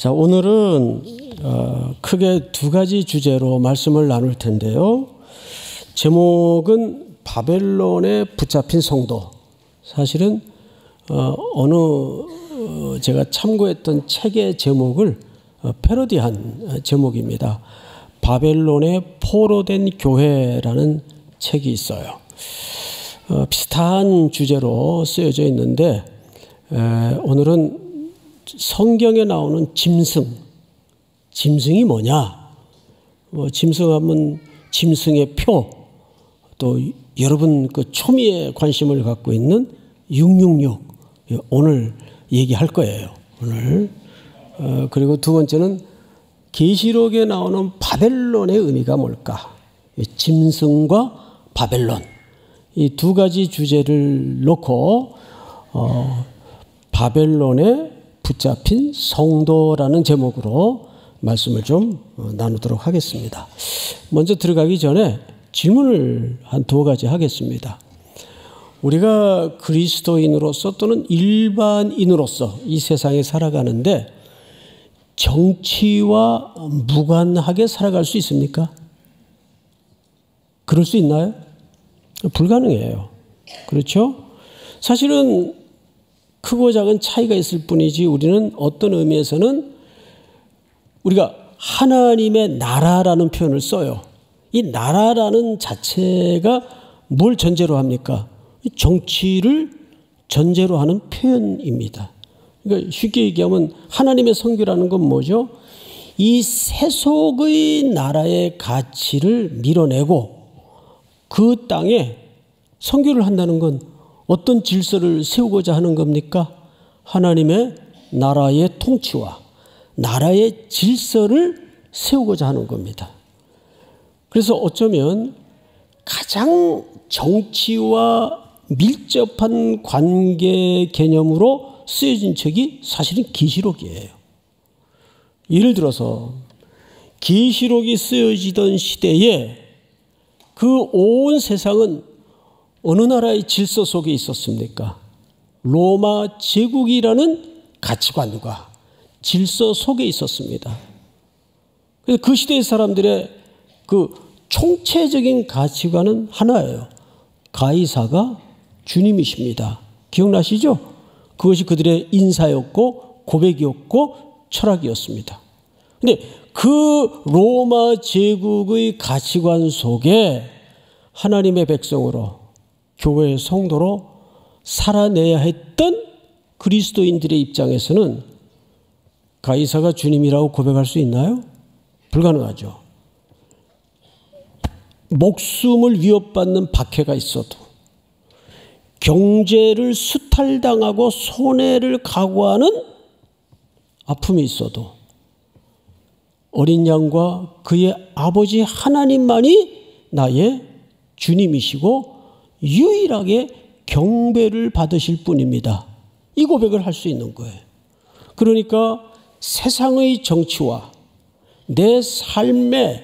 자, 오늘은 크게 두 가지 주제로 말씀을 나눌 텐데요. 제목은 바벨론에 붙잡힌 성도. 사실은 제가 참고했던 책의 제목을 패러디한 제목입니다. 바벨론에 포로된 교회라는 책이 있어요. 비슷한 주제로 쓰여져 있는데 오늘은 성경에 나오는 짐승이 뭐냐? 짐승하면 짐승의 표, 또 여러분 그 초미에 관심을 갖고 있는 666 오늘 얘기할 거예요. 오늘 그리고 두 번째는 계시록에 나오는 바벨론의 의미가 뭘까? 짐승과 바벨론 이 두 가지 주제를 놓고 바벨론에 붙잡힌 성도라는 제목으로 말씀을 좀 나누도록 하겠습니다. 먼저 들어가기 전에 질문을 한 두 가지 하겠습니다. 우리가 그리스도인으로서 또는 일반인으로서 이 세상에 살아가는데 정치와 무관하게 살아갈 수 있습니까? 그럴 수 있나요? 불가능해요. 그렇죠? 사실은 크고 작은 차이가 있을 뿐이지 우리는 어떤 의미에서는 우리가 하나님의 나라라는 표현을 써요. 이 나라라는 자체가 뭘 전제로 합니까? 정치를 전제로 하는 표현입니다. 그러니까 쉽게 얘기하면 하나님의 선교라는 건 뭐죠? 이 세속의 나라의 가치를 밀어내고 그 땅에 선교를 한다는 건 어떤 질서를 세우고자 하는 겁니까? 하나님의 나라의 통치와 나라의 질서를 세우고자 하는 겁니다. 그래서 어쩌면 가장 정치와 밀접한 관계 개념으로 쓰여진 책이 사실은 계시록이에요. 예를 들어서 계시록이 쓰여지던 시대에 그 온 세상은 어느 나라의 질서 속에 있었습니까? 로마 제국이라는 가치관과 질서 속에 있었습니다. 그래서 그 시대의 사람들의 그 총체적인 가치관은 하나예요. 가이사가 주님이십니다. 기억나시죠? 그것이 그들의 인사였고 고백이었고 철학이었습니다. 그런데 그 로마 제국의 가치관 속에 하나님의 백성으로 교회의 성도로 살아내야 했던 그리스도인들의 입장에서는 가이사가 주님이라고 고백할 수 있나요? 불가능하죠. 목숨을 위협받는 박해가 있어도 경제를 수탈당하고 손해를 각오하는 아픔이 있어도 어린 양과 그의 아버지 하나님만이 나의 주님이시고 유일하게 경배를 받으실 뿐입니다. 이 고백을 할 수 있는 거예요. 그러니까 세상의 정치와 내 삶의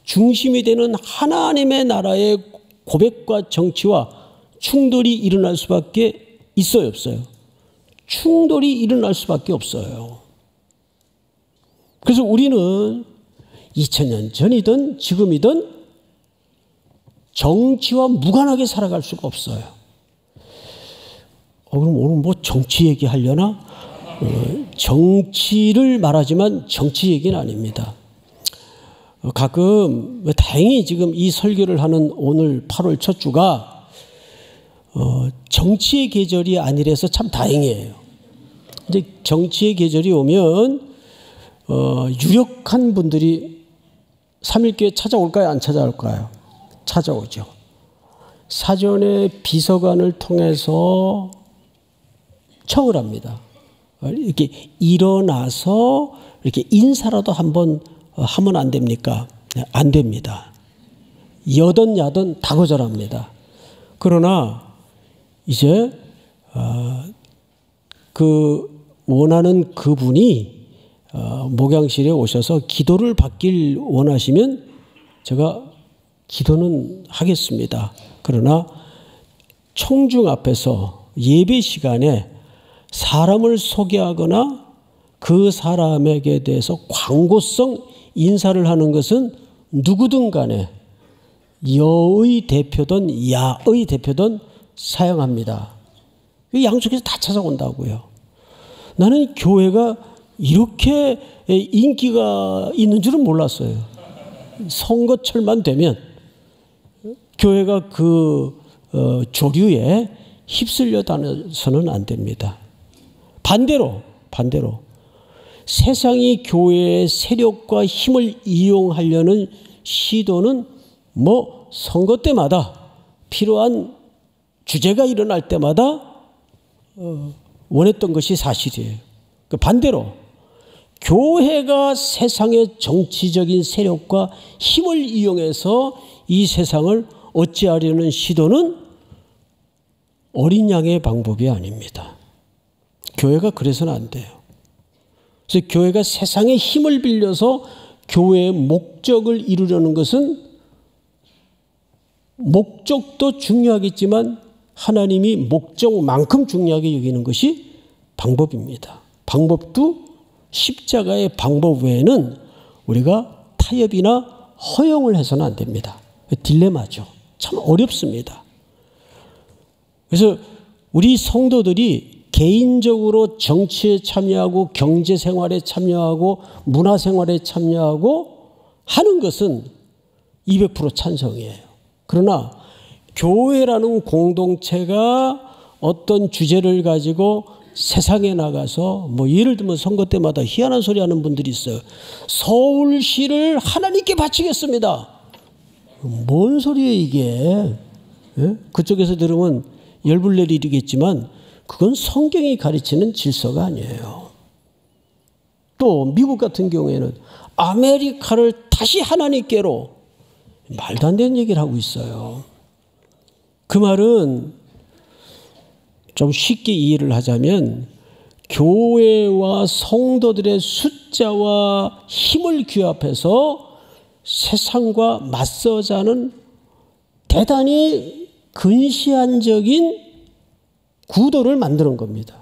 중심이 되는 하나님의 나라의 고백과 정치와 충돌이 일어날 수밖에 있어요, 없어요? 충돌이 일어날 수밖에 없어요. 그래서 우리는 2000년 전이든 지금이든 정치와 무관하게 살아갈 수가 없어요. 그럼 오늘 뭐 정치 얘기하려나? 정치를 말하지만 정치 얘기는 아닙니다. 가끔 다행히 지금 이 설교를 하는 오늘 8월 첫 주가 정치의 계절이 아니라서 참 다행이에요. 이제 정치의 계절이 오면 유력한 분들이 3.1교회 찾아올까요? 안 찾아올까요? 찾아오죠. 사전에 비서관을 통해서 청을 합니다. 이렇게 일어나서 이렇게 인사라도 한번 하면 안 됩니까? 안 됩니다. 여든 야든 다 거절합니다. 그러나 이제 그 원하는 그분이 목양실에 오셔서 기도를 받길 원하시면 제가 기도는 하겠습니다. 그러나 청중 앞에서 예배 시간에 사람을 소개하거나 그 사람에게 대해서 광고성 인사를 하는 것은 누구든 간에 여의 대표든 야의 대표든 사용합니다. 양쪽에서 다 찾아온다고요. 나는 교회가 이렇게 인기가 있는 줄은 몰랐어요. 선거철만 되면 교회가 그 조류에 휩쓸려 다녀서는 안 됩니다. 반대로 세상이 교회의 세력과 힘을 이용하려는 시도는 뭐 선거 때마다 필요한 주제가 일어날 때마다 원했던 것이 사실이에요. 반대로 교회가 세상의 정치적인 세력과 힘을 이용해서 이 세상을 어찌하려는 시도는 어린 양의 방법이 아닙니다. 교회가 그래서는 안 돼요. 그래서 교회가 세상의 힘을 빌려서 교회의 목적을 이루려는 것은 목적도 중요하겠지만 하나님이 목적만큼 중요하게 여기는 것이 방법입니다. 방법도 십자가의 방법 외에는 우리가 타협이나 허용을 해서는 안 됩니다. 딜레마죠. 참 어렵습니다. 그래서 우리 성도들이 개인적으로 정치에 참여하고 경제생활에 참여하고 문화생활에 참여하고 하는 것은 200% 찬성이에요. 그러나 교회라는 공동체가 어떤 주제를 가지고 세상에 나가서 뭐 예를 들면 선거 때마다 희한한 소리 하는 분들이 있어요. 서울시를 하나님께 바치겠습니다. 뭔 소리예요 이게. 예? 그쪽에서 들으면 열불 내리겠지만 그건 성경이 가르치는 질서가 아니에요. 또 미국 같은 경우에는 아메리카를 다시 하나님께로, 말도 안 되는 얘기를 하고 있어요. 그 말은 좀 쉽게 이해를 하자면 교회와 성도들의 숫자와 힘을 규합해서 세상과 맞서자는 대단히 근시안적인 구도를 만드는 겁니다.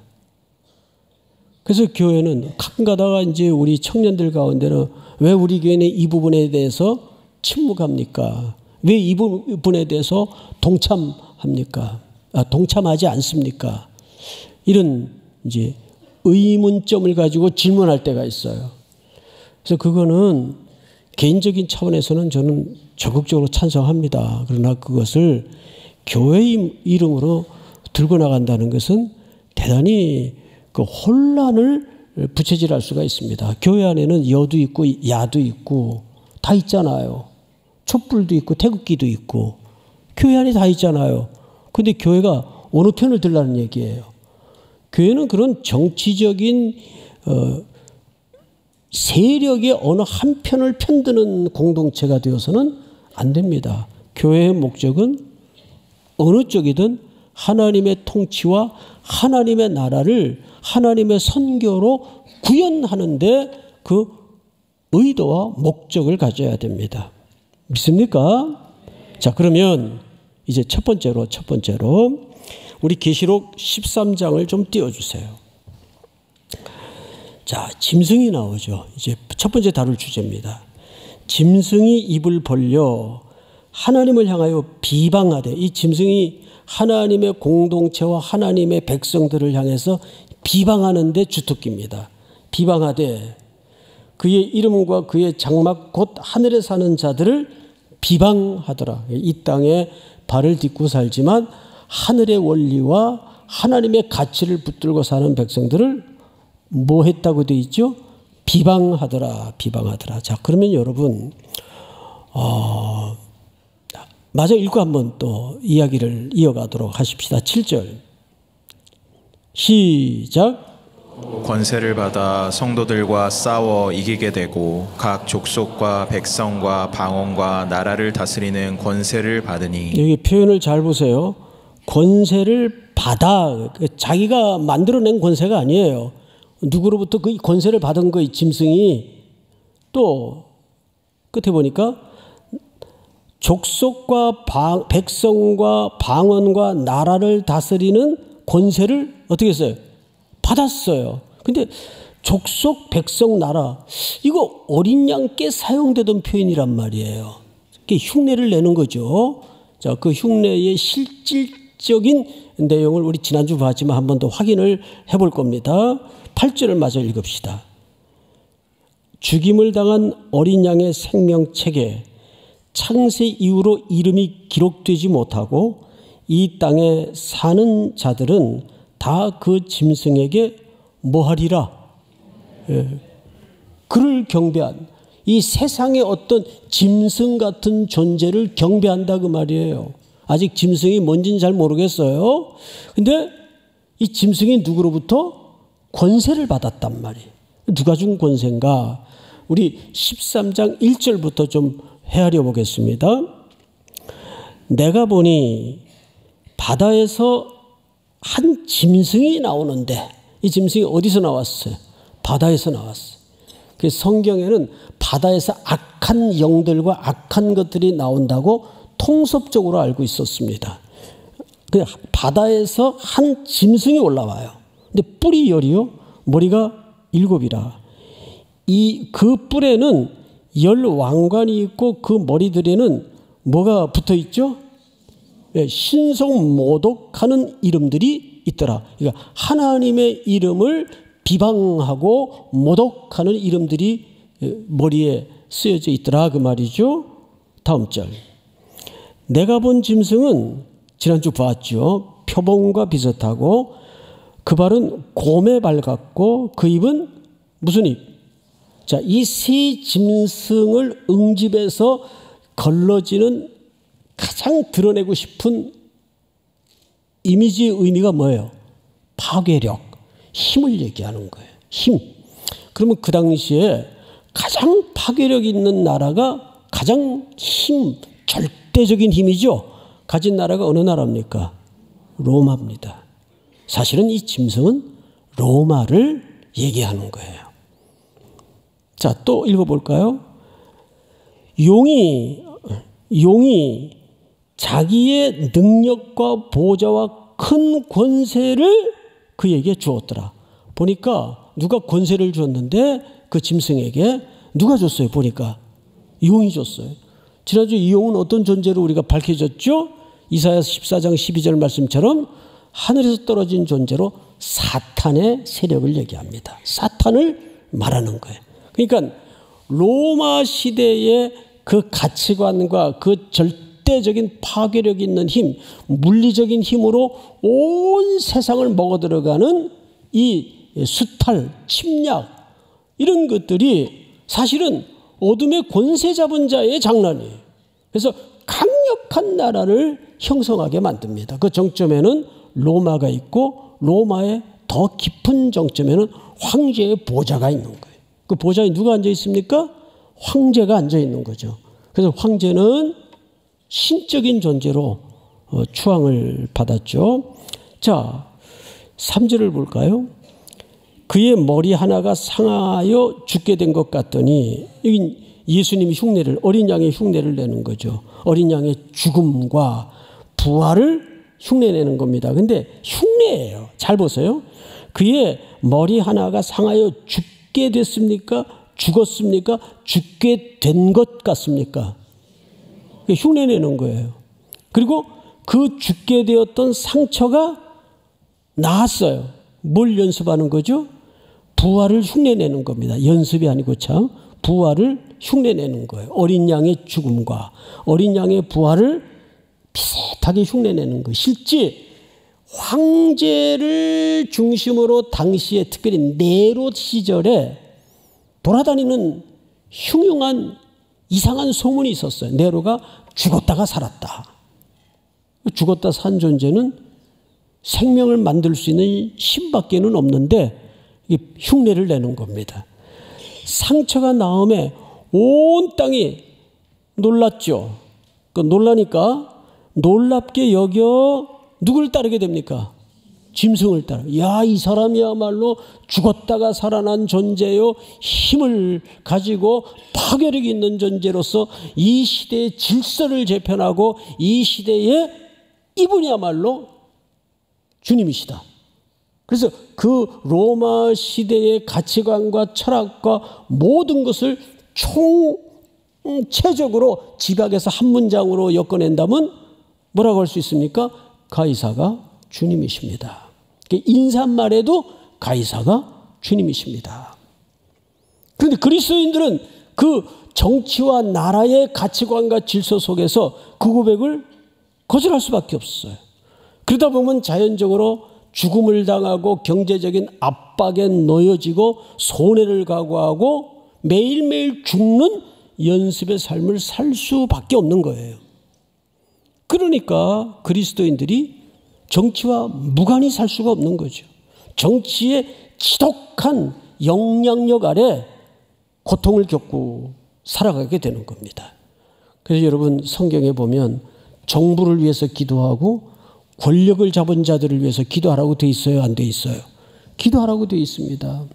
그래서 교회는 가끔 가다가 이제 우리 청년들 가운데는 왜 우리 교회는 이 부분에 대해서 침묵합니까? 왜 이 부분에 대해서 동참합니까? 동참하지 않습니까? 이런 이제 의문점을 가지고 질문할 때가 있어요. 그래서 그거는 개인적인 차원에서는 저는 적극적으로 찬성합니다. 그러나 그것을 교회의 이름으로 들고 나간다는 것은 대단히 그 혼란을 부채질할 수가 있습니다. 교회 안에는 여도 있고 야도 있고 다 있잖아요. 촛불도 있고 태극기도 있고 교회 안에 다 있잖아요. 그런데 교회가 어느 편을 들라는 얘기예요. 교회는 그런 정치적인 세력의 어느 한 편을 편드는 공동체가 되어서는 안 됩니다. 교회의 목적은 어느 쪽이든 하나님의 통치와 하나님의 나라를 하나님의 선교로 구현하는데 그 의도와 목적을 가져야 됩니다. 믿습니까? 자, 그러면 이제 첫 번째로 우리 계시록 13장을 좀 띄워주세요. 자, 짐승이 나오죠. 이제 첫 번째 다룰 주제입니다. 짐승이 입을 벌려 하나님을 향하여 비방하되, 이 짐승이 하나님의 공동체와 하나님의 백성들을 향해서 비방하는데 주특기입니다. 비방하되 그의 이름과 그의 장막 곧 하늘에 사는 자들을 비방하더라. 이 땅에 발을 딛고 살지만 하늘의 원리와 하나님의 가치를 붙들고 사는 백성들을 뭐 했다고 되어 있죠? 비방하더라. 자, 그러면 여러분 마저 읽고 한번 또 이야기를 이어가도록 하십시다. 7절 시작. 권세를 받아 성도들과 싸워 이기게 되고 각 족속과 백성과 방언과 나라를 다스리는 권세를 받으니. 여기 표현을 잘 보세요. 권세를 받아, 자기가 만들어낸 권세가 아니에요. 누구로부터 그 권세를 받은 거, 이 짐승이. 또 끝에 보니까 족속과 백성과 방언과 나라를 다스리는 권세를 어떻게 했어요? 받았어요. 근데 족속, 백성, 나라, 이거 어린 양께 사용되던 표현이란 말이에요. 흉내를 내는 거죠. 자, 그 흉내의 실질적인 내용을 우리 지난주 봤지만 한 번 더 확인을 해볼 겁니다. 8절을 마저 읽읍시다. 죽임을 당한 어린 양의 생명책에 창세 이후로 이름이 기록되지 못하고 이 땅에 사는 자들은 다 그 짐승에게 뭐하리라? 그를 경배한, 이 세상의 어떤 짐승 같은 존재를 경배한다 그 말이에요. 아직 짐승이 뭔지는 잘 모르겠어요. 근데 이 짐승이 누구로부터 권세를 받았단 말이에요. 누가 준 권세인가? 우리 13장 1절부터 좀 헤아려 보겠습니다. 내가 보니 바다에서 한 짐승이 나오는데, 이 짐승이 어디서 나왔어요? 바다에서 나왔어요. 그 성경에는 바다에서 악한 영들과 악한 것들이 나온다고 통섭적으로 알고 있었습니다. 바다에서 한 짐승이 올라와요. 근데 뿔이 10이요, 머리가 7이라. 그 뿔에는 10왕관이 있고 그 머리들에는 뭐가 붙어 있죠? 신성모독하는 이름들이 있더라. 그러니까 하나님의 이름을 비방하고 모독하는 이름들이 머리에 쓰여져 있더라 그 말이죠. 다음 절. 내가 본 짐승은 지난주 봤죠. 표범과 비슷하고 그 발은 곰의 발 같고 그 입은 무슨 입? 자, 이 세 짐승을 응집해서 걸러지는 가장 드러내고 싶은 이미지의 의미가 뭐예요? 파괴력, 힘을 얘기하는 거예요. 힘. 그러면 그 당시에 가장 파괴력 있는 나라가 가장 절대적인 힘이죠. 가진 나라가 어느 나라입니까? 로마입니다. 사실은 이 짐승은 로마를 얘기하는 거예요. 자, 또 읽어볼까요? 용이 자기의 능력과 보좌와 큰 권세를 그에게 주었더라. 보니까 누가 권세를 줬는데 그 짐승에게 누가 줬어요? 보니까 용이 줬어요. 지난주 이 용은 어떤 존재로 우리가 밝혀졌죠? 이사야서 14장 12절 말씀처럼 하늘에서 떨어진 존재로 사탄의 세력을 얘기합니다. 사탄을 말하는 거예요. 그러니까 로마 시대의 그 가치관과 그 절대적인 파괴력 있는 힘, 물리적인 힘으로 온 세상을 먹어들어가는 이 수탈, 침략, 이런 것들이 사실은 어둠의 권세 잡은 자의 장난이에요. 그래서 강력한 나라를 형성하게 만듭니다. 그 정점에는 로마가 있고 로마의 더 깊은 정점에는 황제의 보좌가 있는 거예요. 그 보좌에 누가 앉아 있습니까? 황제가 앉아 있는 거죠. 그래서 황제는 신적인 존재로 추앙을 받았죠. 자, 3절을 볼까요? 그의 머리 하나가 상하여 죽게 된 것 같더니, 여기 예수님이 흉내를, 어린 양의 흉내를 내는 거죠. 어린 양의 죽음과 부활을 흉내내는 겁니다. 근데 흉내예요. 잘 보세요. 그의 머리 하나가 상하여 죽게 됐습니까? 죽었습니까? 죽게 된 것 같습니까? 흉내내는 거예요. 그리고 그 죽게 되었던 상처가 나았어요. 뭘 연습하는 거죠? 부활을 흉내내는 겁니다. 연습이 아니고 참 부활을 흉내내는 거예요. 어린 양의 죽음과 어린 양의 부활을 비슷하게 흉내내는 거예요. 실제 황제를 중심으로 당시에 특별히 네로 시절에 돌아다니는 흉흉한 이상한 소문이 있었어요. 네로가 죽었다가 살았다. 죽었다 산 존재는 생명을 만들 수 있는 힘밖에는 없는데 흉내를 내는 겁니다. 상처가 나음에 온 땅이 놀랐죠. 놀라니까 놀랍게 여겨 누굴 따르게 됩니까? 짐승을 따라. 야, 이 사람이야말로 죽었다가 살아난 존재요, 힘을 가지고 파괴력 있는 존재로서 이 시대의 질서를 재편하고 이 시대에 이분이야말로 주님이시다. 그래서 그 로마 시대의 가치관과 철학과 모든 것을 총체적으로 집약해서 한 문장으로 엮어낸다면 뭐라고 할 수 있습니까? 가이사가 주님이십니다. 인사말에도 가이사가 주님이십니다. 그런데 그리스도인들은 그 정치와 나라의 가치관과 질서 속에서 그 고백을 거절할 수밖에 없어요. 그러다 보면 자연적으로 죽음을 당하고 경제적인 압박에 놓여지고 손해를 각오하고 매일매일 죽는 연습의 삶을 살 수밖에 없는 거예요. 그러니까 그리스도인들이 정치와 무관히 살 수가 없는 거죠. 정치의 지독한 영향력 아래 고통을 겪고 살아가게 되는 겁니다. 그래서 여러분 성경에 보면 정부를 위해서 기도하고 권력을 잡은 자들을 위해서 기도하라고 되어 있어요? 안 되어 있어요? 기도하라고 되어 있습니다.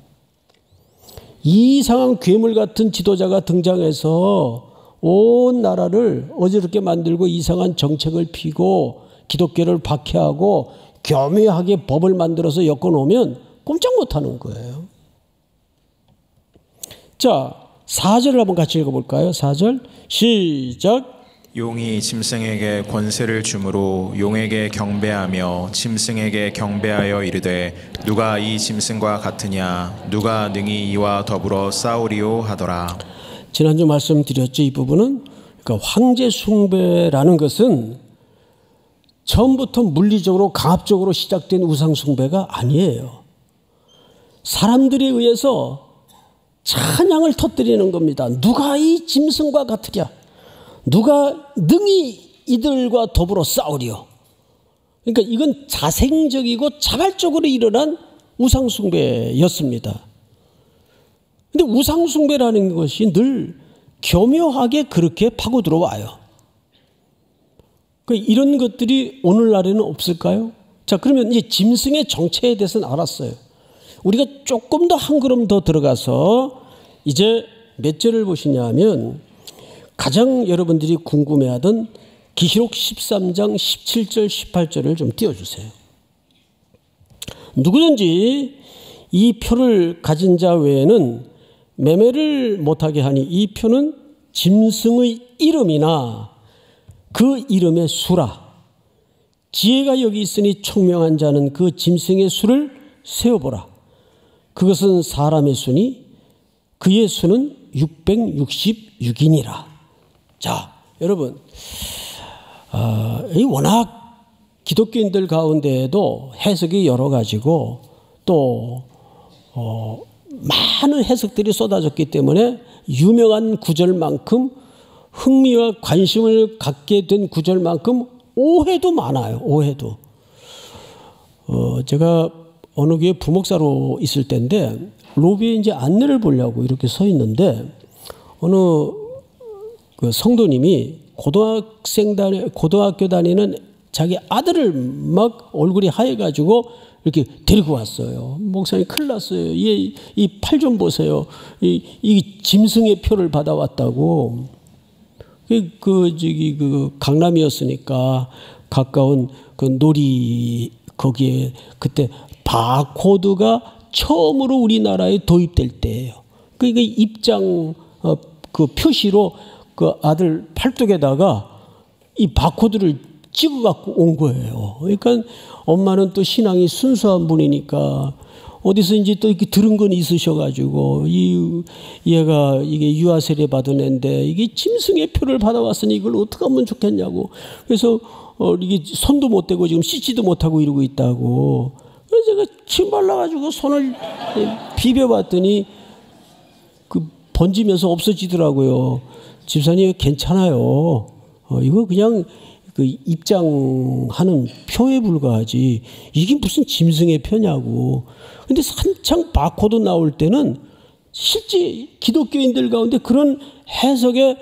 이상한 괴물 같은 지도자가 등장해서 온 나라를 어지럽게 만들고 이상한 정책을 피고 기독교를 박해하고 교묘하게 법을 만들어서 엮어놓으면 꼼짝 못하는 거예요. 자, 4절을 한번 같이 읽어볼까요? 4절 시작. 용이 짐승에게 권세를 주므로 용에게 경배하며 짐승에게 경배하여 이르되 누가 이 짐승과 같으냐 누가 능히 이와 더불어 싸우리요 하더라. 지난주 말씀드렸죠. 이 부분은 그러니까 황제 숭배라는 것은 처음부터 물리적으로 강압적으로 시작된 우상 숭배가 아니에요. 사람들에 의해서 찬양을 터뜨리는 겁니다. 누가 이 짐승과 같으랴 누가 능히 이들과 더불어 싸우리요. 그러니까 이건 자생적이고 자발적으로 일어난 우상숭배였습니다. 그런데 우상숭배라는 것이 늘 교묘하게 그렇게 파고 들어와요. 이런 것들이 오늘날에는 없을까요? 자, 그러면 이제 짐승의 정체에 대해서는 알았어요. 우리가 조금 더 한 걸음 더 들어가서 이제 몇 절을 보시냐 하면 가장 여러분들이 궁금해하던 계시록 13장 17절 18절을 좀 띄워주세요. 누구든지 이 표를 가진 자 외에는 매매를 못하게 하니 이 표는 짐승의 이름이나 그 이름의 수라. 지혜가 여기 있으니 총명한 자는 그 짐승의 수를 세어보라. 그것은 사람의 수니 그의 수는 666이니라. 자, 여러분, 워낙 기독교인들 가운데에도 해석이 여러 가지고 또 많은 해석들이 쏟아졌기 때문에 유명한 구절만큼 흥미와 관심을 갖게 된 구절만큼 오해도 많아요. 오해도. 제가 어느 교회 부목사로 있을 때인데 로비에 이제 안내를 보려고 이렇게 서 있는데 어느 그 성도님이 고등학교 다니는 자기 아들을 막 얼굴이 하얘가지고 이렇게 데리고 왔어요. 목사님 큰일 났어요. 이 팔 좀 보세요. 이 짐승의 표를 받아왔다고. 그 강남이었으니까 가까운 그 놀이 거기에 그때 바코드가 처음으로 우리나라에 도입될 때예요. 그러니까 입장 그 표시로 그 아들 팔뚝에다가 이 바코드를 찍어 갖고 온 거예요. 그러니까 엄마는 또 신앙이 순수한 분이니까 어디서인지 또 이렇게 들은 건 있으셔가지고 얘가 이게 유아 세례 받은 애인데 이게 짐승의 표를 받아왔으니 이걸 어떻게 하면 좋겠냐고. 그래서 이게 손도 못 대고 지금 씻지도 못하고 이러고 있다고. 그래서 제가 침 발라가지고 손을 비벼봤더니 그 번지면서 없어지더라고요. 집사님 괜찮아요. 이거 그냥 그 입장하는 표에 불과하지 이게 무슨 짐승의 표냐고. 근데 한창 바코드 나올 때는 실제 기독교인들 가운데 그런 해석에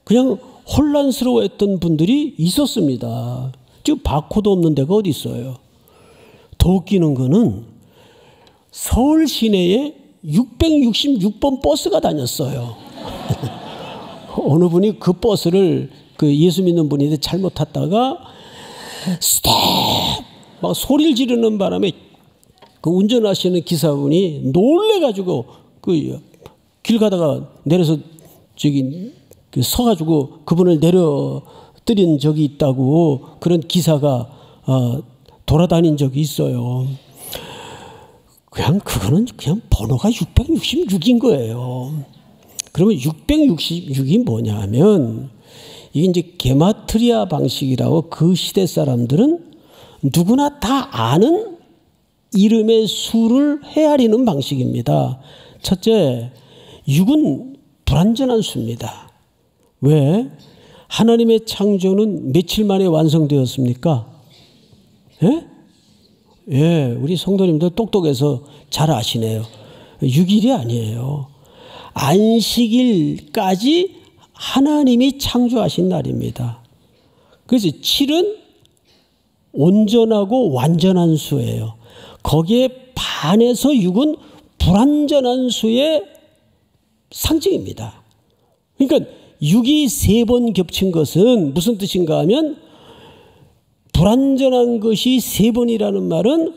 그냥 혼란스러워했던 분들이 있었습니다. 지금 바코드 없는 데가 어디 있어요. 더 웃기는 거는 서울 시내에 666번 버스가 다녔어요. 어느 분이 그 버스를 그 예수 믿는 분인데 잘못 탔다가 스톱 막 소리를 지르는 바람에 그 운전하시는 기사분이 놀래가지고 그 길 가다가 내려서 저기 서가지고 그분을 내려뜨린 적이 있다고 그런 기사가 돌아다닌 적이 있어요. 그거는 그냥 번호가 666인 거예요. 그러면 666이 뭐냐 하면 이게 이제 게마트리아 방식이라고 그 시대 사람들은 누구나 다 아는 이름의 수를 헤아리는 방식입니다. 첫째, 6은 불완전한 수입니다. 왜? 하나님의 창조는 며칠 만에 완성되었습니까? 예? 예, 우리 성도님들 똑똑해서 잘 아시네요. 6일이 아니에요. 안식일까지 하나님이 창조하신 날입니다. 그래서 7은 온전하고 완전한 수예요. 거기에 반해서 6은 불완전한 수의 상징입니다. 그러니까 6이 3번 겹친 것은 무슨 뜻인가 하면 불완전한 것이 3번이라는 말은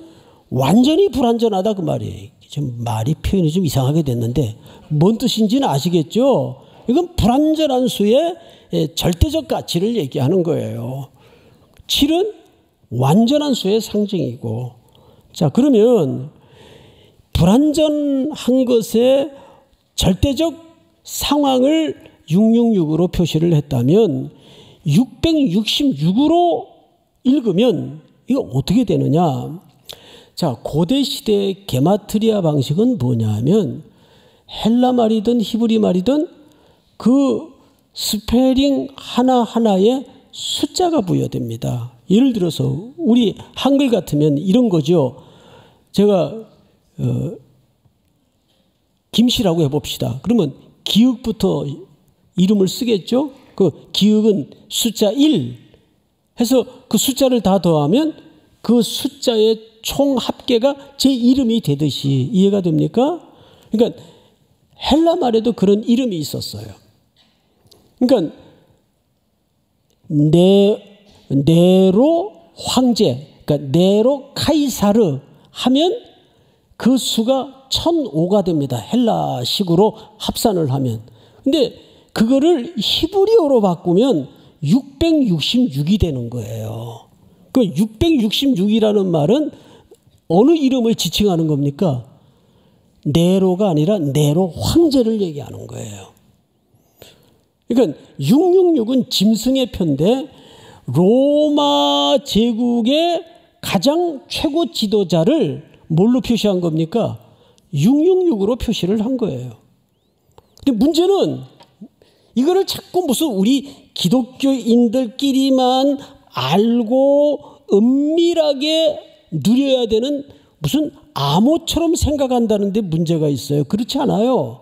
완전히 불완전하다 그 말이에요. 좀 표현이 좀 이상하게 됐는데 뭔 뜻인지는 아시겠죠? 이건 불완전한 수의 절대적 가치를 얘기하는 거예요. 7은 완전한 수의 상징이고, 자, 그러면 불완전한 것의 절대적 상황을 666으로 표시를 했다면 666으로 읽으면 이거 어떻게 되느냐? 자, 고대 시대의 게마트리아 방식은 뭐냐 하면 헬라 말이든 히브리 말이든 그 스페링 하나하나에 숫자가 부여됩니다. 예를 들어서 우리 한글 같으면 이런 거죠. 제가 김씨라고 해봅시다. 그러면 기읍부터 이름을 쓰겠죠. 그 기읍은 숫자 1 해서 그 숫자를 다 더하면 그 숫자의 총 합계가 제 이름이 되듯이 이해가 됩니까? 그러니까 헬라 말에도 그런 이름이 있었어요. 그러니까 네로 황제, 그러니까 네로 카이사르 하면 그 수가 1005가 됩니다. 헬라식으로 합산을 하면. 근데 그거를 히브리어로 바꾸면 666이 되는 거예요. 그 666이라는 말은 어느 이름을 지칭하는 겁니까? 네로가 아니라 네로 황제를 얘기하는 거예요. 그러니까 666은 짐승의 표인데 로마 제국의 가장 최고 지도자를 뭘로 표시한 겁니까? 666으로 표시를 한 거예요. 근데 문제는 이거를 자꾸 무슨 우리 기독교인들끼리만 알고 은밀하게 누려야 되는 무슨 암호처럼 생각한다는데 문제가 있어요. 그렇지 않아요.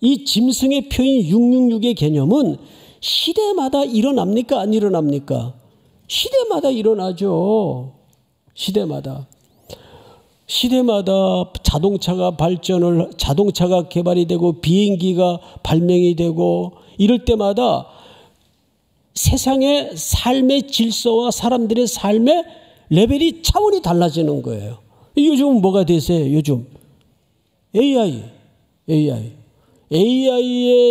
이 짐승의 표인 666의 개념은 시대마다 일어납니까? 안 일어납니까? 시대마다 일어나죠. 시대마다 자동차가 개발이 되고 비행기가 발명이 되고 이럴 때마다 세상의 삶의 질서와 사람들의 삶의 레벨이 차원이 달라지는 거예요. 요즘은 뭐가 되세요? 요즘 AI의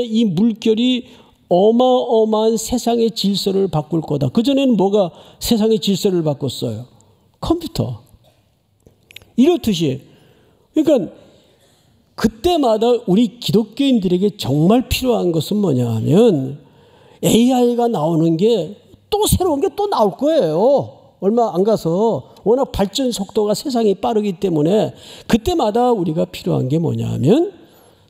이 물결이 어마어마한 세상의 질서를 바꿀 거다. 그전에는 뭐가 세상의 질서를 바꿨어요? 컴퓨터. 이렇듯이. 그러니까 그때마다 우리 기독교인들에게 정말 필요한 것은 뭐냐 하면 AI가 나오는 게 또 새로운 게 또 나올 거예요. 얼마 안 가서 워낙 발전 속도가 세상이 빠르기 때문에 그때마다 우리가 필요한 게 뭐냐 하면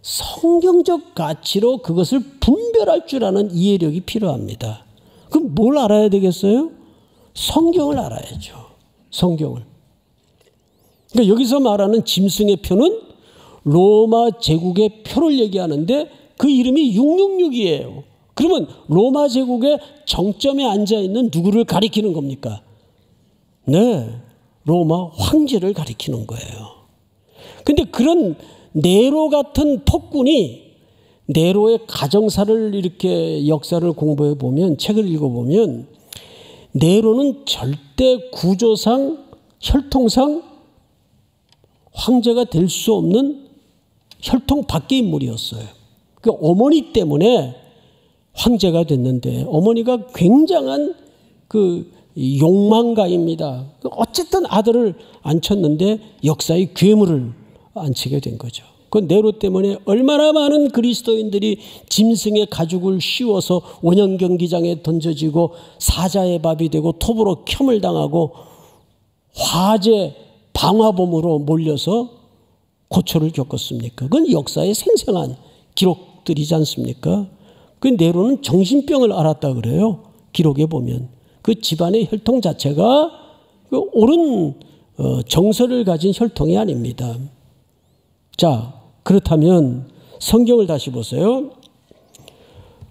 성경적 가치로 그것을 분별할 줄 아는 이해력이 필요합니다. 그럼 뭘 알아야 되겠어요? 성경을 알아야죠. 성경을. 그러니까 여기서 말하는 짐승의 표는 로마 제국의 표를 얘기하는데 그 이름이 666이에요. 그러면 로마 제국의 정점에 앉아있는 누구를 가리키는 겁니까? 네, 로마 황제를 가리키는 거예요. 근데 그런 네로 같은 폭군이 네로의 가정사를 이렇게 역사를 공부해 보면 책을 읽어보면 네로는 절대 구조상 혈통상 황제가 될 수 없는 혈통 밖의 인물이었어요. 그 어머니 때문에 황제가 됐는데 어머니가 굉장한 그 욕망가입니다. 어쨌든 아들을 안쳤는데 역사의 괴물을 안치게 된 거죠. 그 네로 때문에 얼마나 많은 그리스도인들이 짐승의 가죽을 씌워서 원형 경기장에 던져지고 사자의 밥이 되고 톱으로 켬을 당하고 화재 방화범으로 몰려서 고초를 겪었습니까? 그건 역사의 생생한 기록들이지 않습니까? 그 네로는 정신병을 앓았다 그래요. 기록에 보면 그 집안의 혈통 자체가 옳은 정서를 가진 혈통이 아닙니다. 자, 그렇다면 성경을 다시 보세요.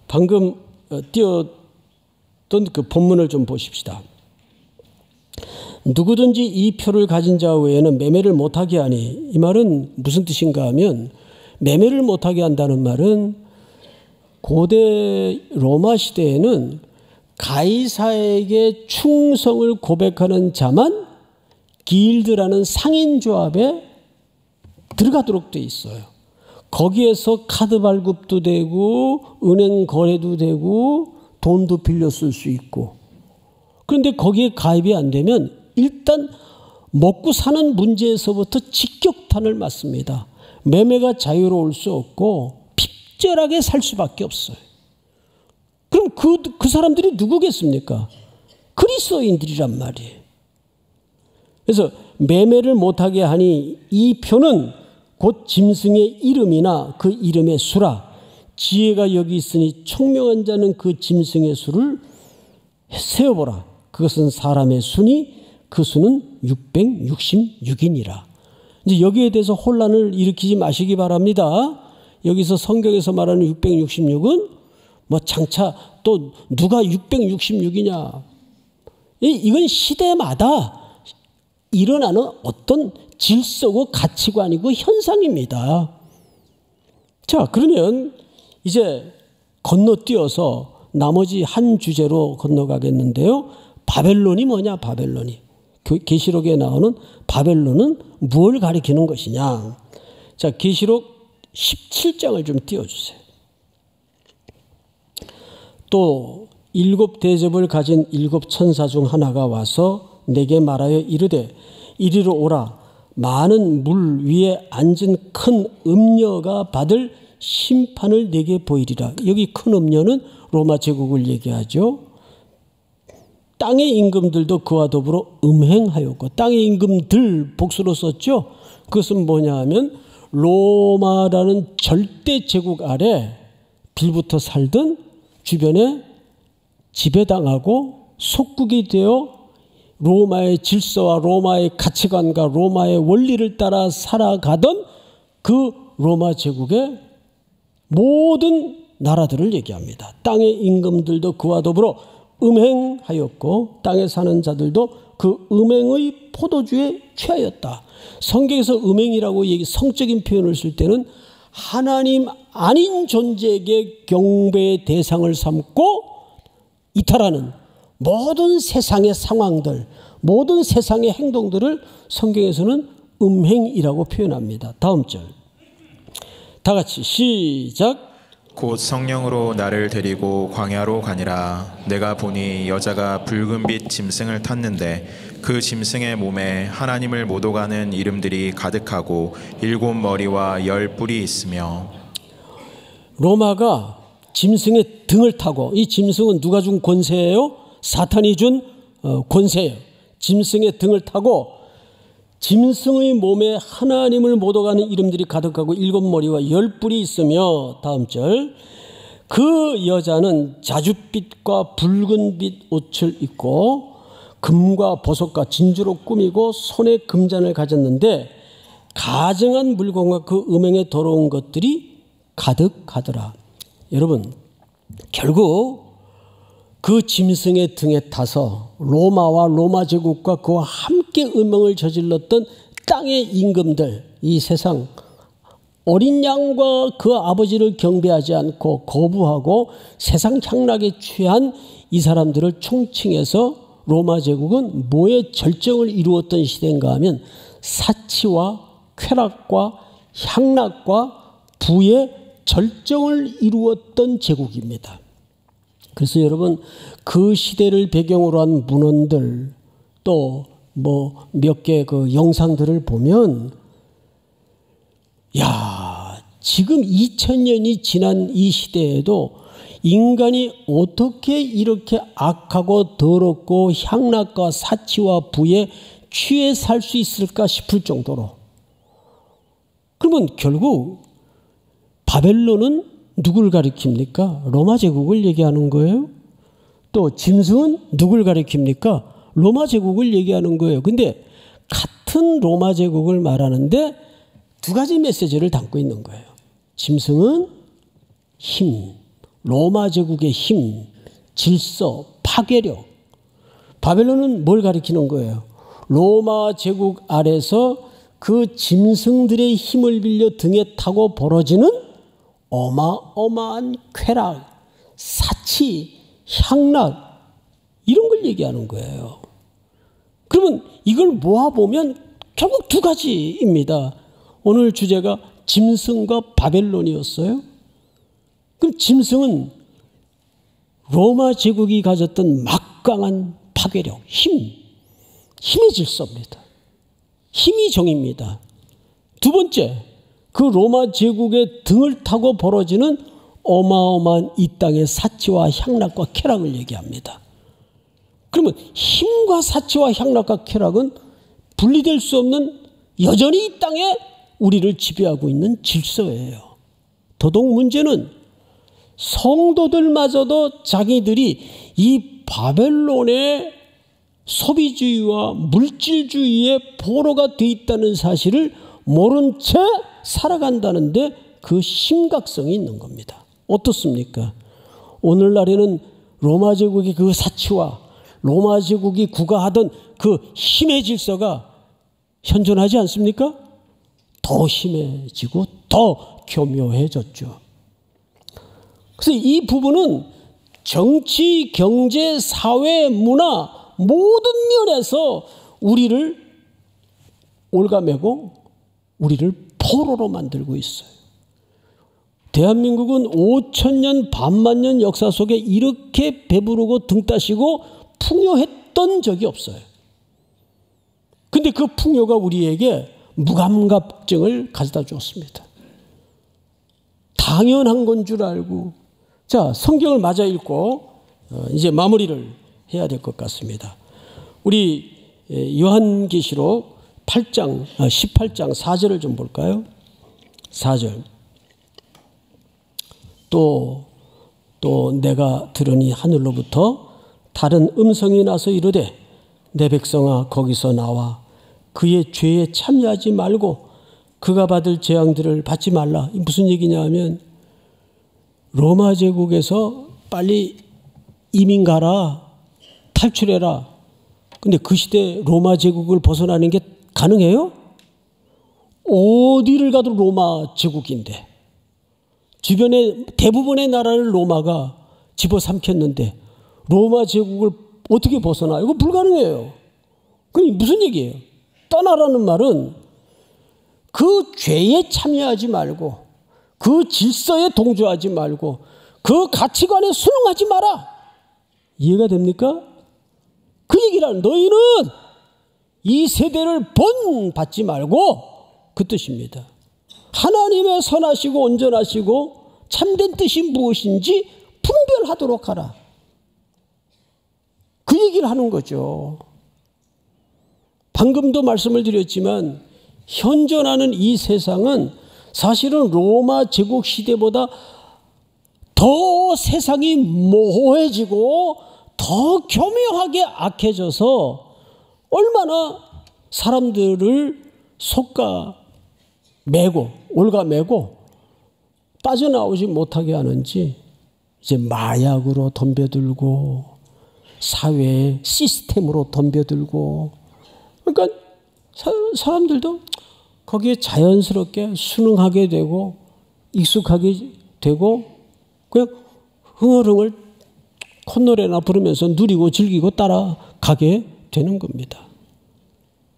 방금 띄웠던 그 본문을 좀 보십시다. 누구든지 이 표를 가진 자 외에는 매매를 못하게 하니, 이 말은 무슨 뜻인가 하면 매매를 못하게 한다는 말은 고대 로마 시대에는 가이사에게 충성을 고백하는 자만 길드라는 상인조합에 들어가도록 돼 있어요. 거기에서 카드 발급도 되고 은행 거래도 되고 돈도 빌려 쓸 수 있고, 그런데 거기에 가입이 안 되면 일단 먹고 사는 문제에서부터 직격탄을 맞습니다. 매매가 자유로울 수 없고 핍절하게 살 수밖에 없어요. 그럼 그 사람들이 누구겠습니까? 그리스도인들이란 말이에요. 그래서 매매를 못하게 하니 이 표는 곧 짐승의 이름이나 그 이름의 수라. 지혜가 여기 있으니 총명한 자는 그 짐승의 수를 세어보라. 그것은 사람의 수니 그 수는 666이니라. 이제 여기에 대해서 혼란을 일으키지 마시기 바랍니다. 여기서 성경에서 말하는 666은 뭐 장차 또 누가 666이냐. 이건 시대마다 일어나는 어떤 질서고 가치관이고 현상입니다. 자, 그러면 이제 건너뛰어서 나머지 한 주제로 건너가겠는데요. 바벨론이 뭐냐, 바벨론이. 계시록에 나오는 바벨론은 무엇을 가리키는 것이냐. 자, 계시록 17장을 좀 띄워주세요. 또 7 대접을 가진 7 천사 중 하나가 와서 내게 말하여 이르되 이리로 오라. 많은 물 위에 앉은 큰 음녀가 받을 심판을 내게 보이리라. 여기 큰 음녀는 로마 제국을 얘기하죠. 땅의 임금들도 그와 더불어 음행하였고, 땅의 임금들 복수로 썼죠. 그것은 뭐냐 하면 로마라는 절대 제국 아래 빌붙어 살던 주변에 지배당하고 속국이 되어 로마의 질서와 로마의 가치관과 로마의 원리를 따라 살아가던 그 로마 제국의 모든 나라들을 얘기합니다. 땅의 임금들도 그와 더불어 음행하였고 땅에 사는 자들도 그 음행의 포도주에 취하였다. 성경에서 음행이라고 성적인 표현을 쓸 때는 하나님 아닌 존재에게 경배의 대상을 삼고 이탈하는 모든 세상의 상황들, 모든 세상의 행동들을 성경에서는 음행이라고 표현합니다. 다음 절. 다 같이 시작. 곧 성령으로 나를 데리고 광야로 가니라. 내가 보니 여자가 붉은빛 짐승을 탔는데 그 짐승의 몸에 하나님을 못 오가는 이름들이 가득하고 7 머리와 10 뿔이 있으며. 로마가 짐승의 등을 타고, 이 짐승은 누가 준 권세예요? 사탄이 준 권세예요. 짐승의 등을 타고 짐승의 몸에 하나님을 못 오가는 이름들이 가득하고 7 머리와 10 뿔이 있으며. 다음 절. 그 여자는 자줏빛과 붉은빛 옷을 입고 금과 보석과 진주로 꾸미고 손에 금잔을 가졌는데 가증한 물건과 그 음행에 더러운 것들이 가득하더라. 여러분, 결국 그 짐승의 등에 타서 로마와 로마 제국과 그와 함께 음행을 저질렀던 땅의 임금들, 이 세상 어린 양과 그 아버지를 경배하지 않고 거부하고 세상 향락에 취한 이 사람들을 총칭해서 로마 제국은 뭐의 절정을 이루었던 시대인가 하면 사치와 쾌락과 향락과 부의 절정을 이루었던 제국입니다. 그래서 여러분 그 시대를 배경으로 한 문헌들 또 뭐 몇 개 그 영상들을 보면 야, 지금 2000년이 지난 이 시대에도 인간이 어떻게 이렇게 악하고 더럽고 향락과 사치와 부에 취해 살 수 있을까 싶을 정도로. 그러면 결국 바벨론은 누굴 가리킵니까? 로마 제국을 얘기하는 거예요. 또 짐승은 누굴 가리킵니까? 로마 제국을 얘기하는 거예요. 근데 같은 로마 제국을 말하는데 두 가지 메시지를 담고 있는 거예요. 짐승은 힘, 로마 제국의 힘, 질서, 파괴력. 바벨론은 뭘 가리키는 거예요? 로마 제국 아래서 그 짐승들의 힘을 빌려 등에 타고 벌어지는 어마어마한 쾌락, 사치, 향락 이런 걸 얘기하는 거예요. 그러면 이걸 모아보면 결국 두 가지입니다. 오늘 주제가 짐승과 바벨론이었어요. 그럼 짐승은 로마 제국이 가졌던 막강한 파괴력, 힘의 질서입니다. 힘이 정입니다. 두 번째, 그 로마 제국의 등을 타고 벌어지는 어마어마한 이 땅의 사치와 향락과 쾌락을 얘기합니다. 그러면 힘과 사치와 향락과 쾌락은 분리될 수 없는 여전히 이 땅에 우리를 지배하고 있는 질서예요. 더더욱 문제는 성도들마저도 자기들이 이 바벨론의 소비주의와 물질주의의 포로가 돼 있다는 사실을 모른 채 살아간다는데 그 심각성이 있는 겁니다. 어떻습니까? 오늘날에는 로마 제국의 그 사치와 로마 제국이 구가하던 그 힘의 질서가 현존하지 않습니까? 더 심해지고 더 교묘해졌죠. 그래서 이 부분은 정치, 경제, 사회, 문화 모든 면에서 우리를 올가매고 우리를 포로로 만들고 있어요. 대한민국은 5천년, 반만년 역사 속에 이렇게 배부르고 등 따시고 풍요했던 적이 없어요. 근데 그 풍요가 우리에게 무감각증을 가져다 주었습니다. 당연한 건 줄 알고. 자, 성경을 맞아 읽고 이제 마무리를 해야 될 것 같습니다. 우리 요한계시록 18장 4절을 좀 볼까요? 4절. 또 내가 들으니 하늘로부터 다른 음성이 나서 이르되 내 백성아 거기서 나와 그의 죄에 참여하지 말고 그가 받을 재앙들을 받지 말라. 무슨 얘기냐 하면 로마 제국에서 빨리 이민 가라. 탈출해라. 근데 그 시대 로마 제국을 벗어나는 게 가능해요? 어디를 가도 로마 제국인데 주변에 대부분의 나라를 로마가 집어삼켰는데 로마 제국을 어떻게 벗어나? 이거 불가능해요. 그게 무슨 얘기예요? 떠나라는 말은 그 죄에 참여하지 말고 그 질서에 동조하지 말고 그 가치관에 순응하지 마라. 이해가 됩니까? 그 얘기란 너희는 이 세대를 본받지 말고 그 뜻입니다. 하나님의 선하시고 온전하시고 참된 뜻이 무엇인지 분별하도록 하라. 그 얘기를 하는 거죠. 방금도 말씀을 드렸지만 현존하는 이 세상은 사실은 로마 제국 시대보다 더 세상이 모호해지고 더 교묘하게 악해져서 얼마나 사람들을 속가매고 올가매고 빠져나오지 못하게 하는지 이제 마약으로 덤벼들고 사회의 시스템으로 덤벼들고 그러니까 사람들도 거기에 자연스럽게 순응하게 되고 익숙하게 되고 그냥 흥얼흥얼 콧노래나 부르면서 누리고 즐기고 따라가게 되는 겁니다.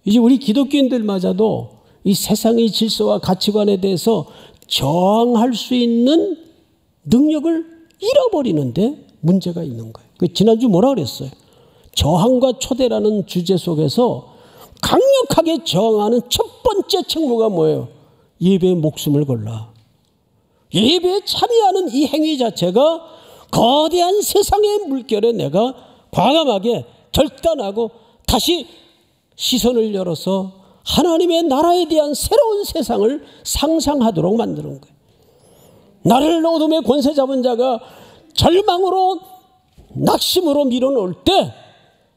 이제 우리 기독교인들마저도 이 세상의 질서와 가치관에 대해서 저항할 수 있는 능력을 잃어버리는데 문제가 있는 거예요. 지난주 뭐라 그랬어요? 저항과 초대라는 주제 속에서 강력하게 저항하는 첫 번째 책무가 뭐예요? 예배에 목숨을 걸라. 예배에 참여하는 이 행위 자체가 거대한 세상의 물결에 내가 과감하게 결단하고 다시 시선을 열어서 하나님의 나라에 대한 새로운 세상을 상상하도록 만드는 거예요. 나를 어둠의 권세 잡은 자가 절망으로 낙심으로 밀어놓을 때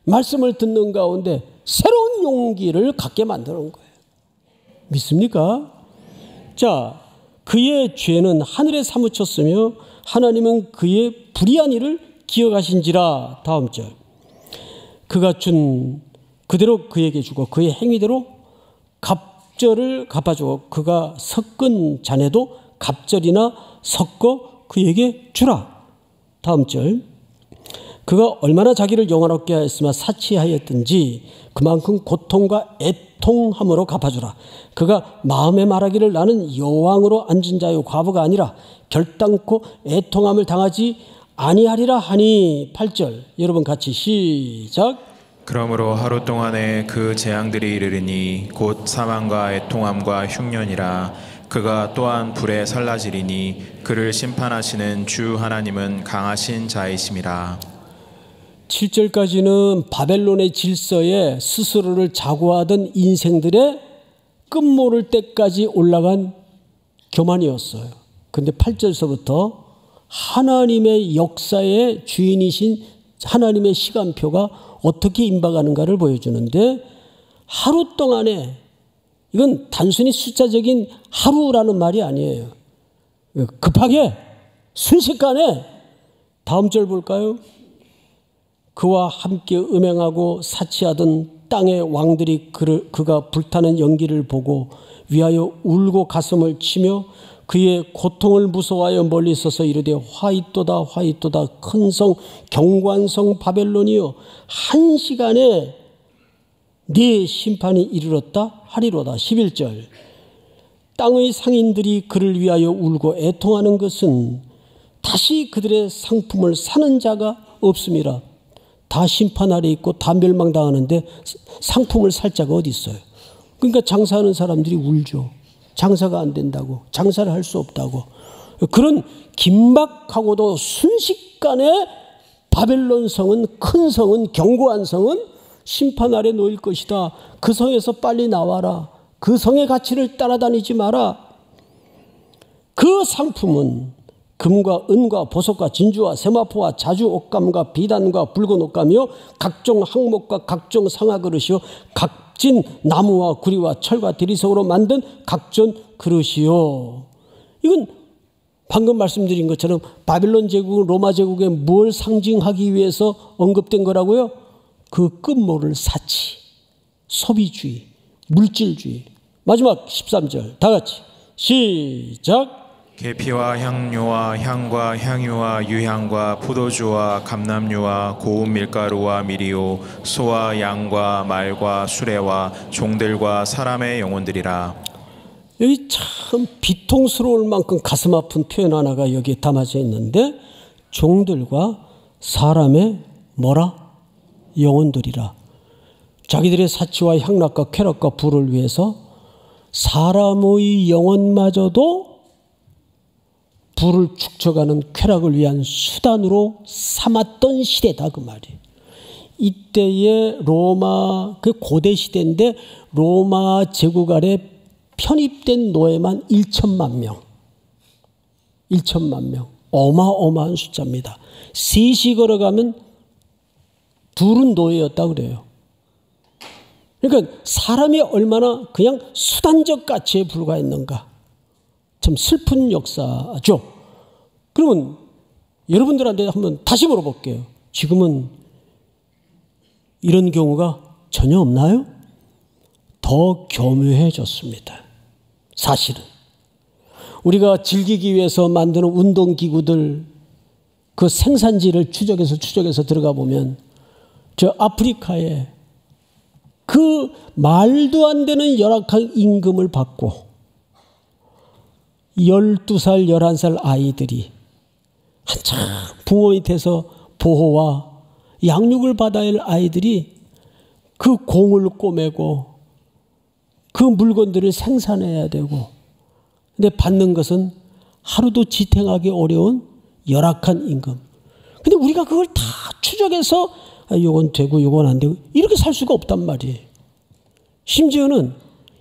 말씀을 듣는 가운데 새로운 용기를 갖게 만드는 거예요. 믿습니까? 자, 그의 죄는 하늘에 사무쳤으며 하나님은 그의 불의한 일을 기억하신지라. 다음 절. 그가 준 그대로 그에게 주고 그의 행위대로 갑절을 갚아주고 그가 섞은 잔에도 갑절이나 섞어 그에게 주라. 다음 절. 그가 얼마나 자기를 영화롭게 하였으며 사치하였든지 그만큼 고통과 애통함으로 갚아주라. 그가 마음에 말하기를 나는 여왕으로 앉은 자요 과부가 아니라 결단코 애통함을 당하지 아니하리라 하니. 8절. 여러분 같이 시작. 그러므로 하루 동안에 그 재앙들이 이르리니 곧 사망과 애통함과 흉년이라. 그가 또한 불에 살라지리니 그를 심판하시는 주 하나님은 강하신 자이심이라. 7절까지는 바벨론의 질서에 스스로를 자고하던 인생들의 끝모를 때까지 올라간 교만이었어요. 그런데 8절서부터 하나님의 역사의 주인이신 하나님의 시간표가 어떻게 임박하는가를 보여주는데, 하루 동안에, 이건 단순히 숫자적인 하루라는 말이 아니에요. 급하게 순식간에, 다음 절 볼까요? 그와 함께 음행하고 사치하던 땅의 왕들이 그가 불타는 연기를 보고 위하여 울고 가슴을 치며 그의 고통을 무서워하여 멀리 서서 이르되 화이또다 화이또다 큰 성 견고한 성 바벨론이여 한 시간에 네 심판이 이르렀다 하리로다. 11절. 땅의 상인들이 그를 위하여 울고 애통하는 것은 다시 그들의 상품을 사는 자가 없음이라. 다 심판 아래 있고 다 멸망당하는데 상품을 살 자가 어디 있어요? 그러니까 장사하는 사람들이 울죠. 장사가 안 된다고, 장사를 할 수 없다고. 그런 긴박하고도 순식간에 바벨론 성은, 큰 성은, 견고한 성은 심판 아래 놓일 것이다. 그 성에서 빨리 나와라. 그 성의 가치를 따라다니지 마라. 그 상품은 금과 은과 보석과 진주와 세마포와 자주 옷감과 비단과 붉은 옷감이요 각종 항목과 각종 상아 그릇이요 각진 나무와 구리와 철과 대리석으로 만든 각종 그릇이요. 이건 방금 말씀드린 것처럼 바벨론 제국, 로마 제국에 뭘 상징하기 위해서 언급된 거라고요? 그 끝모를 사치, 소비주의, 물질주의. 마지막 13절 다 같이 시작. 계피와 향료와 향과 향유와 유향과 포도주와 감람류와 고운 밀가루와 미리오 소와 양과 말과 수레와 종들과 사람의 영혼들이라. 여기 참 비통스러울 만큼 가슴 아픈 표현 하나가 여기에 담아져 있는데, 종들과 사람의 뭐라? 영혼들이라. 자기들의 사치와 향락과 쾌락과 부를 위해서 사람의 영혼마저도 부를 축적하는 쾌락을 위한 수단으로 삼았던 시대다 그 말이에요. 이때의 로마, 그 고대 시대인데 로마 제국 아래 편입된 노예만 1천만 명. 1천만 명. 어마어마한 숫자입니다. 셋이 걸어가면 둘은 노예였다 그래요. 그러니까 사람이 얼마나 그냥 수단적 가치에 불과했는가. 참 슬픈 역사죠. 그러면 여러분들한테 한번 다시 물어볼게요. 지금은 이런 경우가 전혀 없나요? 더 교묘해졌습니다. 사실은. 우리가 즐기기 위해서 만드는 운동기구들, 그 생산지를 추적해서 들어가 보면 저 아프리카에 그 말도 안 되는 열악한 임금을 받고 12살, 11살 아이들이 한참 부모 밑에서 보호와 양육을 받아야 할 아이들이 그 공을 꼬매고 그 물건들을 생산해야 되고, 근데 받는 것은 하루도 지탱하기 어려운 열악한 임금. 근데 우리가 그걸 다 추적해서 요건 되고 요건 안 되고 이렇게 살 수가 없단 말이에요. 심지어는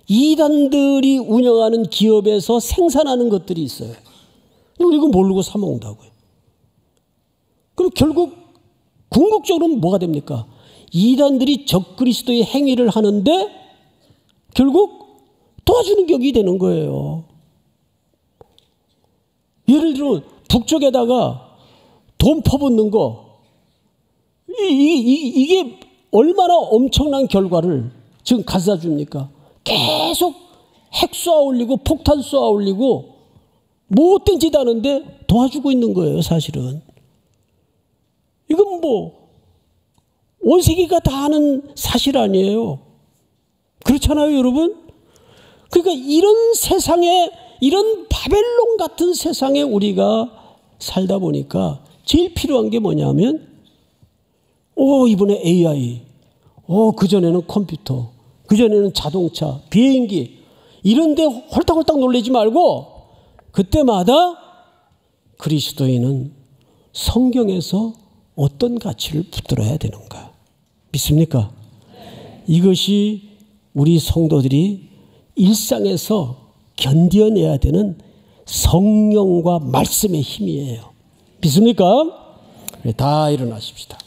이단들이 운영하는 기업에서 생산하는 것들이 있어요. 우리가 모르고 사 먹는다고요. 그럼 결국 궁극적으로는 뭐가 됩니까? 이단들이 적그리스도의 행위를 하는데 결국 도와주는 격이 되는 거예요. 예를 들어 북쪽에다가 돈 퍼붓는 거, 이게 얼마나 엄청난 결과를 지금 가져다 줍니까? 계속 핵 쏘아 올리고 폭탄 쏘아 올리고 못된 짓 하는데 도와주고 있는 거예요, 사실은. 이건 뭐 온 세계가 다 아는 사실 아니에요. 그렇잖아요, 여러분? 그러니까 이런 세상에, 이런 바벨론 같은 세상에 우리가 살다 보니까 제일 필요한 게 뭐냐면, 이번에 AI, 그전에는 컴퓨터, 그전에는 자동차, 비행기, 이런데 홀딱홀딱 놀라지 말고 그때마다 그리스도인은 성경에서 어떤 가치를 붙들어야 되는가? 믿습니까? 이것이 우리 성도들이 일상에서 견뎌내야 되는 성령과 말씀의 힘이에요. 믿습니까? 다 일어나십시다.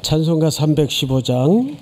찬송가 315장